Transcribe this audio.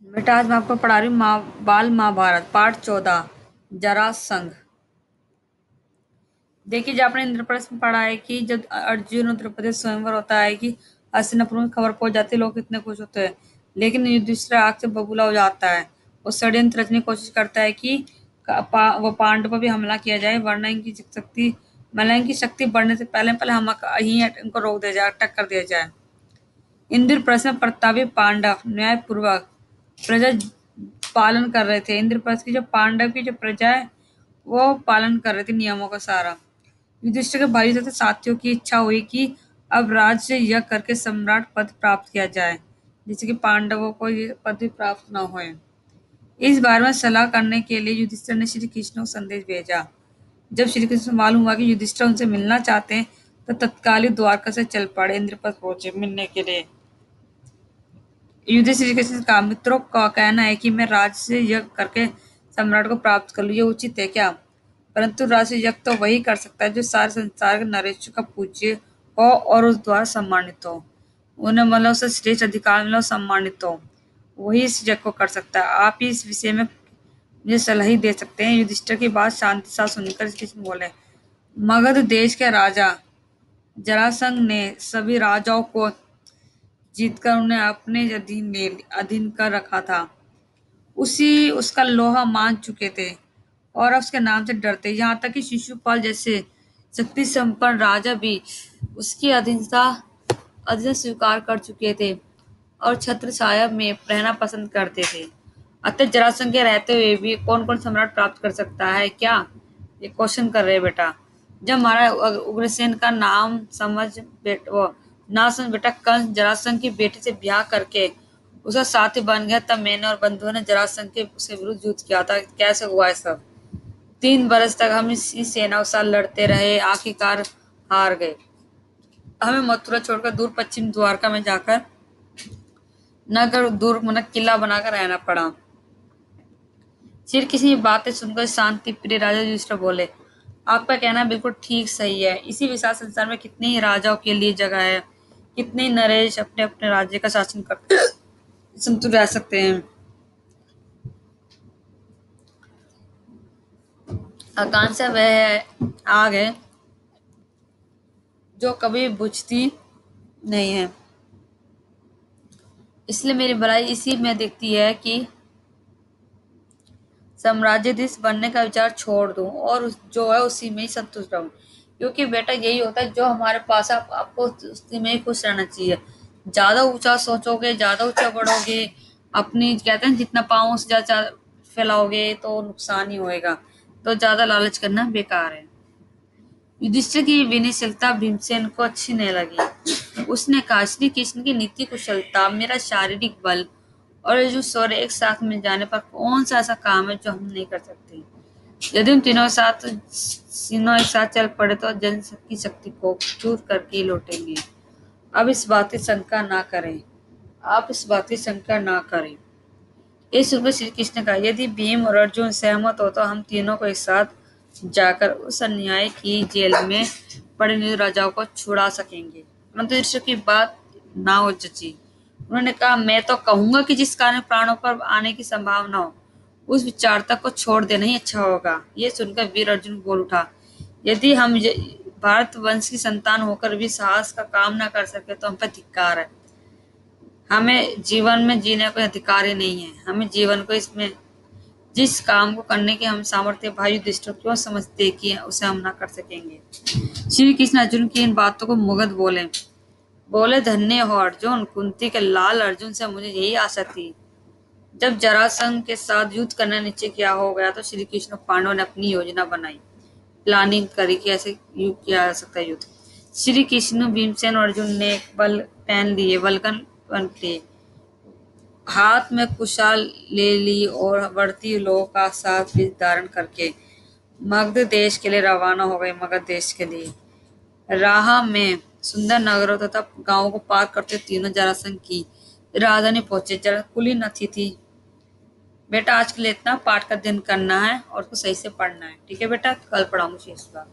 बेटा आज मैं आपको पढ़ा रही हूँ बाल महाभारत पाठ 14 जरासंध। देखिए, जो आपने इंद्रप्रस्थ में पढ़ा है कि जब अर्जुन और द्रौपदी स्वयंवर होता है कि हस्तिनापुर में खबर पहुंच जाती है, लोग कितने खुश होते हैं। लेकिन युधिष्ठिर आग से बबूला हो जाता है। वो षड्यंत्र रचने की कोशिश करता है कि वो पांडव पर भी हमला किया जाए, वरना इनकी शक्ति बढ़ने से पहले पहले हम ही इनको रोक दिया जाए, टक्कर दिया जाए। इंद्रप्रस्थ में प्रतापी पांडव न्यायपूर्वक प्रजा पालन कर रहे थे। इंद्रप्रस्थ की जो पांडव की जो प्रजा है वो पालन कर रहे थे नियमों का सारा। युधिष्ठिर के भाई तथा साथियों की इच्छा हुई कि अब राज से यज्ञ करके सम्राट पद प्राप्त किया जाए, जिससे कि पांडवों को ये पद भी प्राप्त न होए। इस बारे में सलाह करने के लिए युधिष्ठिर ने श्री कृष्ण को संदेश भेजा। जब श्री कृष्ण को मालूम हुआ कि युधिष्ठिर उनसे मिलना चाहते हैं, तो तत्काल ही द्वारका से चल पड़े, इंद्रप्रस्थ पहुंचे मिलने के लिए। युधिष्ठिर श्री कृष्ण का मित्रों का कहना है कि मैं राज से यज्ञ करके सम्राट को प्राप्त कर लूं, ये उचित है क्या? परंतु राज से यज्ञ तो वही कर सकता है जो सारे संसार के नरेश का पूज्य हो और उस द्वारा सम्मानित हो, उन्हें मतलब उससे श्रेष्ठ अधिकार मिलो, सम्मानित हो, वही इस यज्ञ को कर सकता है। आप ही इस विषय में मुझे सलाह ही दे सकते हैं। युधिष्ठिर की बात शांति साथ सुनकर श्री कृष्ण बोले, मगध देश के राजा जरासंध ने सभी राजाओं को जीतकर उन्हें अपने अधीन कर रखा था। उसका लोहा मान चुके थे और अब उसके नाम से डरते, यहाँ तक कि शिशुपाल जैसे शक्ति संपन्न राजा भी उसकी अधीनता स्वीकार कर चुके थे और छत्र छाया में रहना पसंद करते थे। अतः जरासंध के रहते हुए भी कौन कौन सम्राट प्राप्त कर सकता है क्या? ये क्वेश्चन कर रहे बेटा। जब हमारा उग्रसेन का ना समझ बेटा कंस जरासंध की बेटी से ब्याह करके उसका साथी बन गया, तब मैंने और बंधुओं ने जरासंध के उसके विरुद्ध युद्ध किया था। कैसे हुआ है सब? 3 बरस तक हम इसी सेना के साथ लड़ते रहे, आखिरकार हार गए। हमें मथुरा छोड़कर दूर पश्चिम द्वारका में जाकर नगर दूर किला बनाकर रहना पड़ा। श्री कृष्ण की बातें सुनकर शांति प्रिय राजा युधिष्ठिर बोले, आपका कहना बिल्कुल ठीक सही है। इसी विशाल संसार में कितने ही राजाओं के लिए जगह है, कितने ही नरेश अपने अपने राज्य का शासन करते संतुल रह सकते हैं। आकांक्षा वह है आग है जो कभी बुझती नहीं है, इसलिए मेरी भलाई इसी में दिखती है कि साम्राज्याधीश बनने का विचार छोड़ दूं और जो है उसी में ही संतुष्ट रहूं। क्योंकि बेटा यही होता है जो हमारे पास है, आपको उसी में ही खुश रहना चाहिए। ज्यादा ऊंचा सोचोगे, ज्यादा ऊंचा बढ़ोगे, अपनी कहते हैं जितना पाओ उस ज्यादा फैलाओगे तो नुकसान ही होएगा। तो ज्यादा लालच करना बेकार है। युधिष्ठिर की विनयशीलता भीमसेन को अच्छी नहीं लगी। उसने कहा, श्री कृष्ण की नीति कुशलता, मेरा शारीरिक बल और जो शौर्य एक साथ मिल जाने पर कौन सा ऐसा काम है जो हम नहीं कर सकते। यदि हम तीनों एक साथ चल पड़े तो जन की शक्ति को चूर करके ही लौटेंगे। अब इस बात की शंका ना करें। आप इस बात की शंका ना करें। ये सुनकर श्री कृष्ण ने कहा, यदि भीम और अर्जुन सहमत हो तो हम तीनों को एक साथ जाकर उस अन्याय की जेल में पड़े हुए राजाओं को छुड़ा सकेंगे। परंतु युधिष्ठिर की बात ना हो जची। उन्होंने कहा, मैं तो कहूंगा कि जिस कारण प्राणों पर आने की संभावना हो उस विचारता को छोड़ देना ही अच्छा होगा। ये सुनकर वीर अर्जुन बोल उठा, यदि हम भारत वंश की संतान होकर भी साहस का काम न कर सके तो हम पर धिक्कार है। हमें जीवन में जीने का अधिकार ही नहीं है। हमें जीवन को इसमें जिस काम को करने के हम सामर्थ्य भाई युधिष्ठिर क्यों समझते कि उसे हम ना कर सकेंगे। श्री कृष्ण अर्जुन की इन बातों को मुग्ध बोले धन्य हो अर्जुन, कुंती के लाल अर्जुन से मुझे यही आशा थी। जब जरासंध के साथ युद्ध करना निश्चय किया हो गया तो श्री कृष्ण पांडवों ने अपनी योजना बनाई, प्लानिंग करी कि ऐसे युद्ध किया जा सकता है। युद्ध श्री कृष्ण भीमसेन और अर्जुन ने बल पहन लिए, वल्कन पहन लिए, हाथ में कुशाल ले ली और बढ़ती लोगों का साथ भी धारण करके मगध देश के लिए रवाना हो गए। मगध देश के लिए राह में सुंदर नगरों तथा गांवों को पार करते तीनों जरासंध की राजधानी पहुंचे। जरा कुली नथी थी। बेटा आज के लिए इतना, पाठ का दिन करना है और उसको सही से पढ़ना है। ठीक है बेटा, कल पढ़ाऊंगी इस बार।